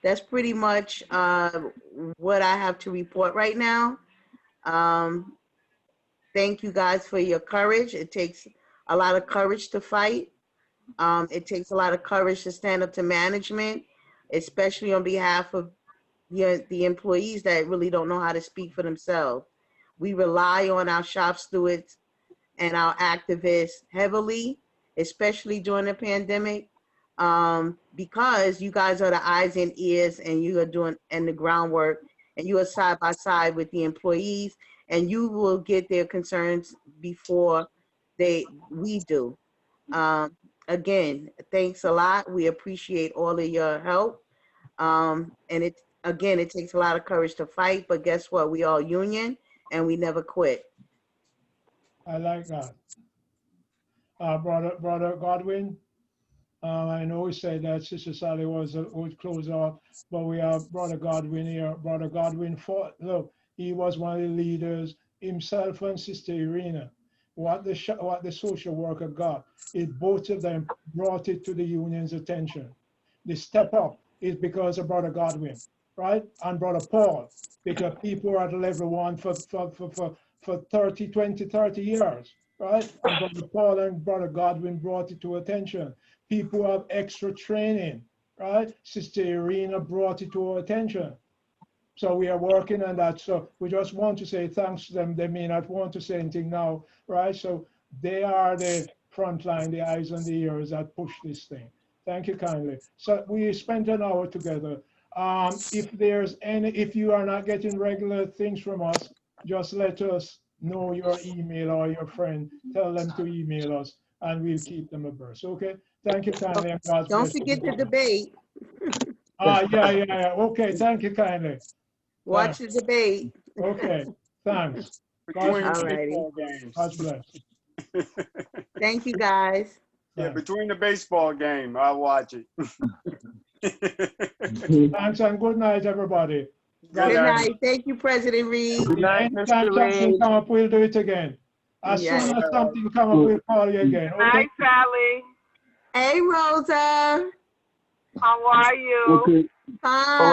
That's pretty much what I have to report right now. Thank you guys for your courage. It takes a lot of courage to fight. It takes a lot of courage to stand up to management, especially on behalf of the employees that really don't know how to speak for themselves. We rely on our shop stewards and our activists heavily, especially during the pandemic, because you guys are the eyes and ears, and you are doing the groundwork, and you are side by side with the employees, and you will get their concerns before we do. Again, thanks a lot. We appreciate all of your help. And it takes a lot of courage to fight, but guess what? We all union, and we never quit. I like that. Brother Godwin, I know we said that Sister Sally would close off, but we have Brother Godwin here. Brother Godwin fought. Look, he was one of the leaders, himself and Sister Irina. What the social worker got, both of them brought it to the union's attention. The step up is because of Brother Godwin, right? And Brother Paul, because people are at level 1 for 30 years, right? And Brother Paul and Brother Godwin brought it to attention. People have extra training, right? Sister Irina brought it to our attention. So we are working on that. So we just want to say thanks to them. They may not want to say anything now, right? So they are the front line, the eyes and the ears that push this thing. Thank you kindly. So we spent an hour together. If you are not getting regular things from us, just let us know your email or your friend. Tell them to email us, and we'll keep them abreast. Okay. Thank you kindly. And God's Don't blessing. forget the debate. Yeah. Okay. Thank you kindly. Watch the debate. Okay, thanks. Between All the righty. baseball games. God bless. Thank you, guys. Yeah, between the baseball game, I'll watch it. Thanks and good night, everybody. Good night. Thank you, President Reid. Good night, Anytime Mr. something Reid. come up, we'll do it again. As Yes. soon as something come up, we'll call you again. Okay? Hi, Sally. Hey, Rosa. How are you? Okay. Hi.